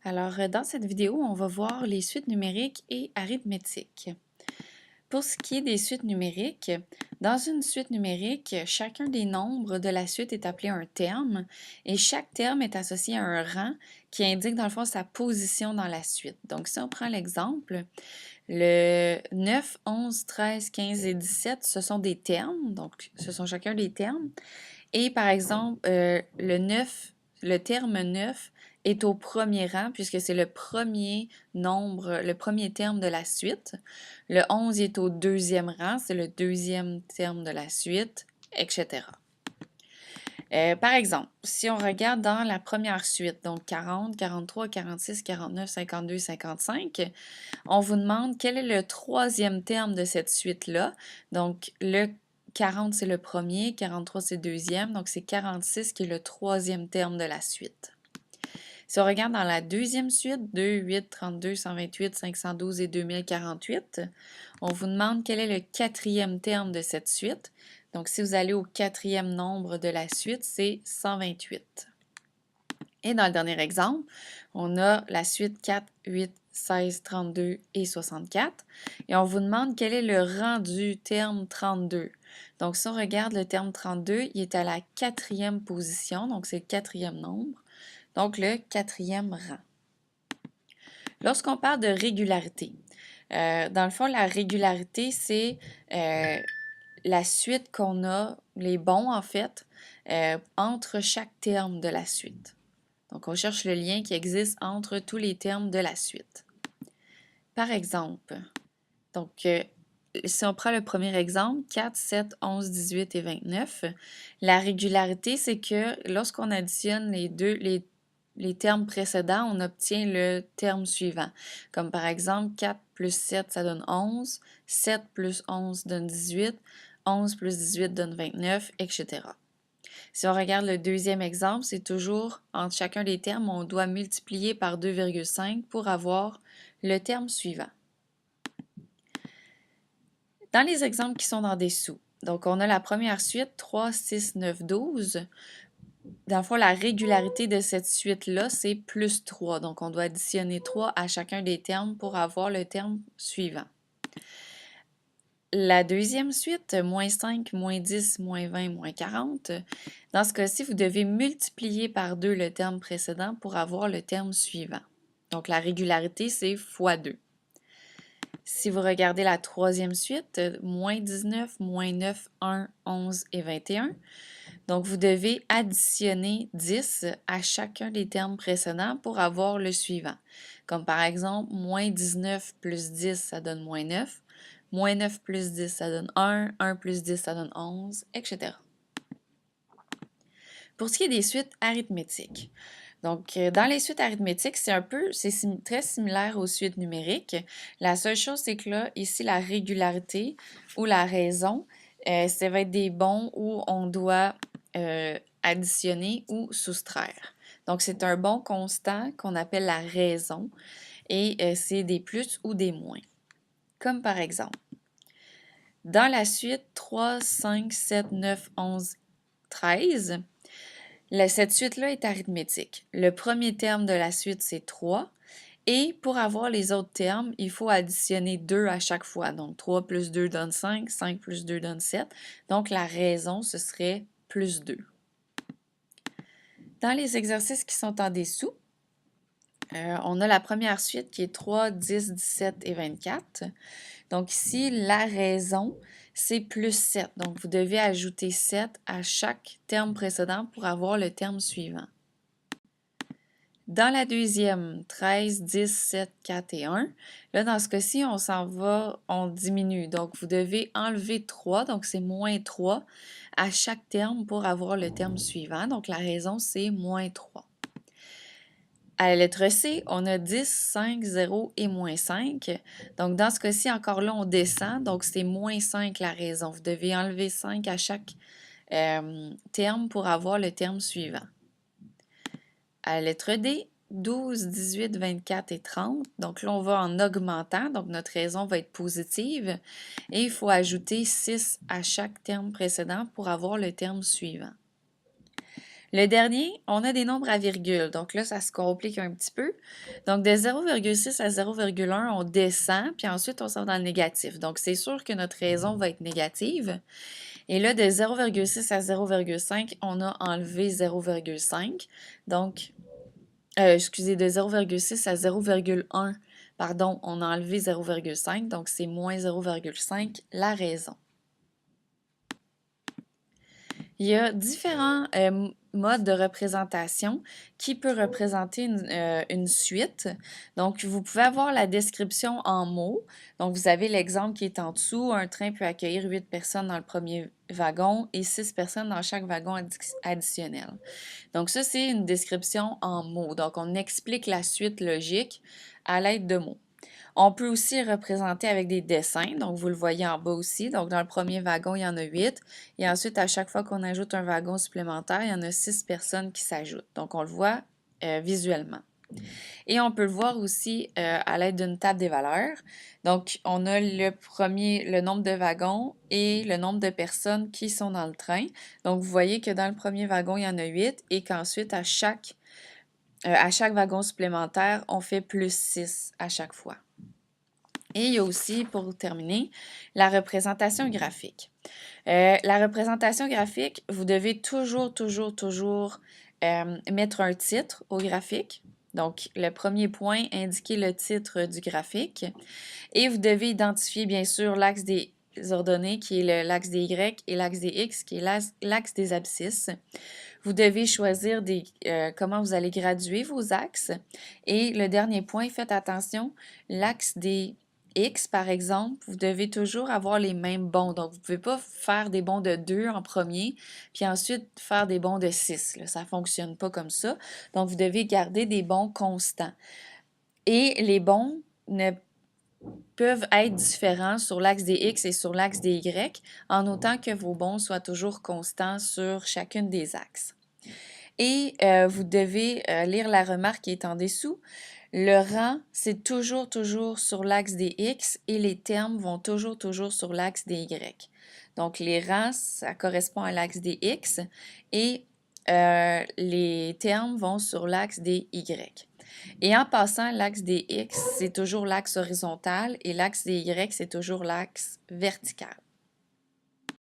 Alors, dans cette vidéo, on va voir les suites numériques et arithmétiques. Pour ce qui est des suites numériques, dans une suite numérique, chacun des nombres de la suite est appelé un terme et chaque terme est associé à un rang qui indique dans le fond sa position dans la suite. Donc, si on prend l'exemple, le 9, 11, 13, 15 et 17, ce sont des termes, donc ce sont chacun des termes. Et par exemple, le terme 9 est au premier rang puisque c'est le premier nombre, le premier terme de la suite. Le 11 est au deuxième rang, c'est le deuxième terme de la suite, etc. Par exemple, si on regarde dans la première suite, donc 40, 43, 46, 49, 52, 55, on vous demande quel est le troisième terme de cette suite-là. Donc, le 40, c'est le premier, 43, c'est le deuxième, donc c'est 46 qui est le troisième terme de la suite. Si on regarde dans la deuxième suite, 2, 8, 32, 128, 512 et 2048, on vous demande quel est le quatrième terme de cette suite. Donc, si vous allez au quatrième nombre de la suite, c'est 128. Et dans le dernier exemple, on a la suite 4, 8, 16, 32 et 64. Et on vous demande quel est le rang du terme 32. Donc, si on regarde le terme 32, il est à la quatrième position, donc c'est le quatrième nombre, donc le quatrième rang. Lorsqu'on parle de régularité, dans le fond, la régularité, c'est la suite qu'on a, les bons en fait, entre chaque terme de la suite. Donc, on cherche le lien qui existe entre tous les termes de la suite. Par exemple, donc, si on prend le premier exemple, 4, 7, 11, 18 et 29, la régularité, c'est que lorsqu'on additionne les termes précédents, on obtient le terme suivant. Comme par exemple, 4 plus 7, ça donne 11, 7 plus 11 donne 18, 11 plus 18 donne 29, etc. Si on regarde le deuxième exemple, c'est toujours entre chacun des termes, on doit multiplier par 2,5 pour avoir le terme suivant. Dans les exemples qui sont en dessous, donc on a la première suite 3, 6, 9, 12. Dans le fond, la régularité de cette suite-là, c'est plus 3. Donc, on doit additionner 3 à chacun des termes pour avoir le terme suivant. La deuxième suite, moins 5, moins 10, moins 20, moins 40. Dans ce cas-ci, vous devez multiplier par 2 le terme précédent pour avoir le terme suivant. Donc, la régularité, c'est fois 2. Si vous regardez la troisième suite, moins 19, moins 9, 1, 11 et 21, donc vous devez additionner 10 à chacun des termes précédents pour avoir le suivant. Comme par exemple, moins 19 plus 10, ça donne moins 9. Moins 9 plus 10, ça donne 1. 1 plus 10, ça donne 11, etc. Pour ce qui est des suites arithmétiques, donc dans les suites arithmétiques, c'est très similaire aux suites numériques. La seule chose, c'est que là, ici, la régularité ou la raison, ça va être des bons où on doit additionner ou soustraire. Donc, c'est un bon constant qu'on appelle la raison et c'est des plus ou des moins. Comme par exemple, dans la suite 3, 5, 7, 9, 11, 13, cette suite-là est arithmétique. Le premier terme de la suite, c'est 3. Et pour avoir les autres termes, il faut additionner 2 à chaque fois. Donc, 3 plus 2 donne 5, 5 plus 2 donne 7. Donc, la raison, ce serait plus 2. Dans les exercices qui sont en dessous, on a la première suite qui est 3, 10, 17 et 24. Donc ici, la raison, c'est plus 7. Donc vous devez ajouter 7 à chaque terme précédent pour avoir le terme suivant. Dans la deuxième, 13, 10, 7, 4 et 1. Là, dans ce cas-ci, on s'en va, on diminue. Donc, vous devez enlever 3, donc c'est moins 3 à chaque terme pour avoir le terme suivant. Donc, la raison, c'est moins 3. À la lettre C, on a 10, 5, 0 et moins 5. Donc, dans ce cas-ci, encore là, on descend. Donc, c'est moins 5 la raison. Vous devez enlever 5 à chaque terme pour avoir le terme suivant. À la lettre D, 12, 18, 24 et 30. Donc là, on va en augmentant. Donc, notre raison va être positive. Et il faut ajouter 6 à chaque terme précédent pour avoir le terme suivant. Le dernier, on a des nombres à virgule. Donc là, ça se complique un petit peu. Donc de 0,6 à 0,1, on descend, puis ensuite on sort dans le négatif. Donc c'est sûr que notre raison va être négative. Et là, de 0,6 à 0,5, on a enlevé 0,5. Donc, excusez, de 0,6 à 0,1, pardon, on a enlevé 0,5. Donc c'est moins 0,5 la raison. Il y a différents modes de représentation qui peut représenter une suite. Donc, vous pouvez avoir la description en mots. Donc, vous avez l'exemple qui est en dessous. Un train peut accueillir 8 personnes dans le premier wagon et 6 personnes dans chaque wagon additionnel. Donc, ça, c'est une description en mots. Donc, on explique la suite logique à l'aide de mots. On peut aussi représenter avec des dessins, donc vous le voyez en bas aussi. Donc dans le premier wagon, il y en a 8. Et ensuite, à chaque fois qu'on ajoute un wagon supplémentaire, il y en a 6 personnes qui s'ajoutent. Donc on le voit visuellement. Et on peut le voir aussi à l'aide d'une table des valeurs. Donc on a le nombre de wagons et le nombre de personnes qui sont dans le train. Donc vous voyez que dans le premier wagon, il y en a 8 et qu'ensuite, à chaque wagon supplémentaire, on fait plus 6 à chaque fois. Et il y a aussi, pour terminer, la représentation graphique. La représentation graphique, vous devez toujours mettre un titre au graphique. Donc, le premier point, indiquer le titre du graphique. Et vous devez identifier, bien sûr, l'axe des ordonnées, qui est l'axe des Y, et l'axe des X, qui est l'axe des abscisses. Vous devez choisir comment vous allez graduer vos axes. Et le dernier point, faites attention, l'axe des X, par exemple, vous devez toujours avoir les mêmes bonds. Donc, vous ne pouvez pas faire des bonds de 2 en premier, puis ensuite faire des bonds de 6. Là. Ça ne fonctionne pas comme ça. Donc, vous devez garder des bonds constants. Et les bonds peuvent être différents sur l'axe des X et sur l'axe des Y, en autant que vos bonds soient toujours constants sur chacune des axes. Et vous devez lire la remarque qui est en dessous. Le rang, c'est toujours sur l'axe des X et les termes vont toujours sur l'axe des Y. Donc, les rangs, ça correspond à l'axe des X et les termes vont sur l'axe des Y. Et en passant, l'axe des X, c'est toujours l'axe horizontal et l'axe des Y, c'est toujours l'axe vertical.